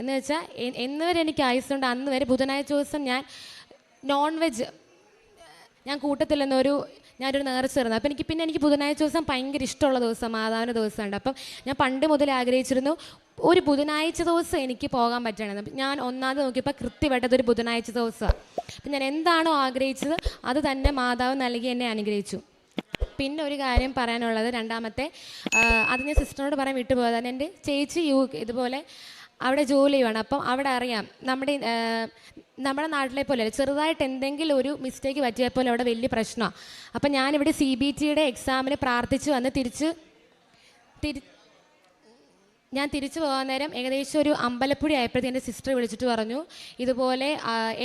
എന്ന് വെച്ചാൽ എന്ന് വരെ എനിക്ക് ആയുസ്സുണ്ട് അന്ന് വരെ ബുധനാഴ്ച ദിവസം ഞാൻ നോൺ വെജ് ഞാൻ കൂട്ടത്തില്ലെന്നൊരു ഞാനൊരു നേർച്ചയായിരുന്നു. അപ്പം എനിക്ക് ബുധനാഴ്ച ദിവസം ഭയങ്കര ഇഷ്ടമുള്ള ദിവസം, മാതാവിൻ്റെ ദിവസമുണ്ട്. അപ്പം ഞാൻ പണ്ട് മുതൽ ആഗ്രഹിച്ചിരുന്നു ഒരു ബുധനാഴ്ച ദിവസം എനിക്ക് പോകാൻ പറ്റണമെന്ന്. ഞാൻ ഒന്നാമത് നോക്കിയപ്പോൾ കൃത്യമായിട്ടതൊരു ബുധനാഴ്ച ദിവസമാണ്. അപ്പം ഞാൻ എന്താണോ ആഗ്രഹിച്ചത് അത് തന്നെ മാതാവ് നൽകി എന്നെ അനുഗ്രഹിച്ചു. പിന്നെ ഒരു കാര്യം പറയാനുള്ളത്, രണ്ടാമത്തെ അത് ഞാൻ സിസ്റ്ററിനോട് പറയാൻ വിട്ടുപോയതാണ്. എൻ്റെ ചേച്ചി ഇതുപോലെ അവിടെ ജോലി ചെയ്യുവാണ്. അപ്പം അവിടെ അറിയാം നമ്മുടെ നാട്ടിലെ പോലെ ചെറുതായിട്ട് എന്തെങ്കിലും ഒരു മിസ്റ്റേക്ക് പറ്റിയാൽ പോലെ അവിടെ വലിയ പ്രശ്നമാണ്. അപ്പം ഞാനിവിടെ CBTയുടെ എക്സാമിന് പ്രാർത്ഥിച്ച് വന്ന് ഞാൻ തിരിച്ചു പോകാൻ നേരം ഏകദേശം ഒരു അമ്പലപ്പുഴ ആയപ്പോഴത്തേക്ക് എൻ്റെ സിസ്റ്റർ വിളിച്ചിട്ട് പറഞ്ഞു ഇതുപോലെ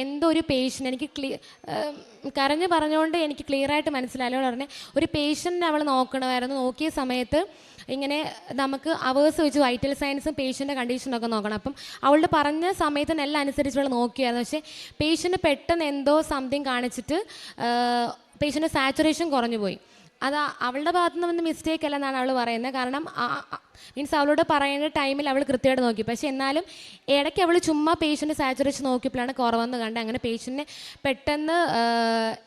എന്തോ ഒരു പേഷ്യൻ്റ് എനിക്ക് കരഞ്ഞ് പറഞ്ഞുകൊണ്ട് എനിക്ക് ക്ലിയറായിട്ട് മനസ്സിലായല്ലോ. പറഞ്ഞ് ഒരു പേഷ്യൻ്റ് അവൾ നോക്കണമായിരുന്നു. നോക്കിയ സമയത്ത് ഇങ്ങനെ നമുക്ക് അവേഴ്സ് വെച്ച് വൈറ്റൽ സയൻസും പേഷ്യൻ്റെ കണ്ടീഷനൊക്കെ നോക്കണം. അപ്പം അവളുടെ പറഞ്ഞ സമയത്തിനെല്ലാം അനുസരിച്ച് അവൾ നോക്കിയായിരുന്നു. പക്ഷേ പേഷ്യൻ്റ് പെട്ടെന്ന് എന്തോ സംതിങ് കാണിച്ചിട്ട് പേഷ്യൻ്റെ സാച്ചുറേഷൻ കുറഞ്ഞു പോയി. അത് അവളുടെ ഭാഗത്തു നിന്ന് മിസ്റ്റേക്ക് അല്ലെന്നാണ് അവൾ പറയുന്നത്. കാരണം മീൻസ് അവളോട് പറയുന്ന ടൈമിൽ അവൾ കൃത്യമായിട്ട് നോക്കി. പക്ഷേ എന്നാലും ഇടയ്ക്ക് അവൾ ചുമ്മാ പേഷ്യൻ്റ് സാച്ചുറേഷൻ നോക്കിയപ്പോഴാണ് കുറവെന്ന് കണ്ട് അങ്ങനെ പേഷ്യൻറ്റിനെ പെട്ടെന്ന്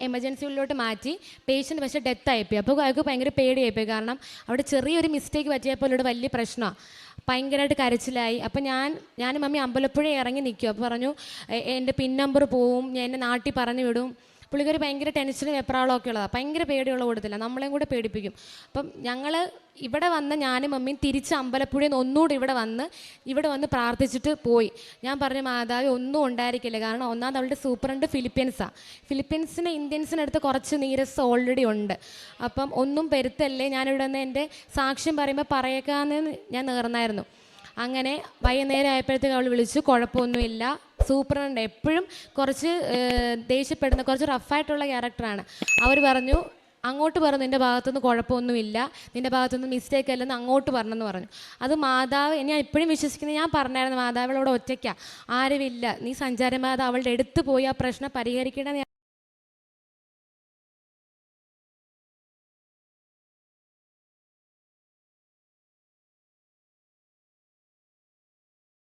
എമർജൻസിയിലോട്ട് മാറ്റി. പേഷ്യൻ്റ് പക്ഷേ ഡെത്ത് ആയിപ്പോയി. അപ്പോൾ അയാൾക്ക് ഭയങ്കര പേടിയായിപ്പോയി. കാരണം അവിടെ ചെറിയൊരു മിസ്റ്റേക്ക് പറ്റിയപ്പോൾ ഇവിടെ വലിയ പ്രശ്നമാണ്, ഭയങ്കരമായിട്ട് കരച്ചിലായി. അപ്പം ഞാനും മമ്മി അമ്പലപ്പുഴ ഇറങ്ങി നിൽക്കും. അപ്പോൾ പറഞ്ഞു എൻ്റെ പിൻ നമ്പർ പോവും, ഞാൻ എൻ്റെ നാട്ടിൽ പറഞ്ഞു വിടും. പുള്ളിക്കാരി ഭയങ്കര ടെൻഷനും വെപ്രാളമൊക്കെ ഉള്ളതാണ്, ഭയങ്കര പേടിയുള്ള കൂടത്തില്ല, നമ്മളെയും കൂടെ പേടിപ്പിക്കും. അപ്പം ഞങ്ങൾ ഇവിടെ വന്ന് ഞാനും മമ്മിയും തിരിച്ച് അമ്പലപ്പുഴയിൽ നിന്ന് ഒന്നുകൂടി ഇവിടെ വന്ന് പ്രാർത്ഥിച്ചിട്ട് പോയി. ഞാൻ പറഞ്ഞു മാതാവി ഒന്നും ഉണ്ടായിരിക്കില്ല. കാരണം ഒന്നാമത് അവളുടെ സൂപ്രണ്ട് ഫിലിപ്പീൻസാണ്. ഫിലിപ്പീൻസിന് ഇന്ത്യൻസിനടുത്ത് കുറച്ച് നീരസ് ഓൾറെഡി ഉണ്ട്. അപ്പം ഒന്നും പെരുത്തല്ലേ, ഞാനിവിടെ നിന്ന് എൻ്റെ സാക്ഷ്യം പറയുമ്പോൾ പറയേക്കാമെന്ന് ഞാൻ നേർന്നായിരുന്നു. അങ്ങനെ വൈകുന്നേരം ആയപ്പോഴത്തേക്ക് അവൾ വിളിച്ചു, കുഴപ്പമൊന്നുമില്ല. സൂപ്പറുണ്ട് എപ്പോഴും കുറച്ച് ദേഷ്യപ്പെടുന്ന കുറച്ച് റഫായിട്ടുള്ള ക്യാരക്ടറാണ്. അവർ പറഞ്ഞു അങ്ങോട്ട് പറഞ്ഞു നിൻ്റെ ഭാഗത്തുനിന്ന് കുഴപ്പമൊന്നുമില്ല, നിൻ്റെ ഭാഗത്തുനിന്ന് മിസ്റ്റേക്ക് അല്ലെന്ന് അങ്ങോട്ട് പറഞ്ഞെന്ന് പറഞ്ഞു. അത് മാതാവ് ഞാൻ ഇപ്പോഴും വിശ്വസിക്കുന്നത്. ഞാൻ പറഞ്ഞായിരുന്നു മാതാവ് അവിടെ ഒറ്റയ്ക്കാണ്, ആരുമില്ല, നീ സഞ്ചാരമാതാവ് അവളുടെ അടുത്ത് പോയി ആ പ്രശ്നം പരിഹരിക്കണമെന്ന്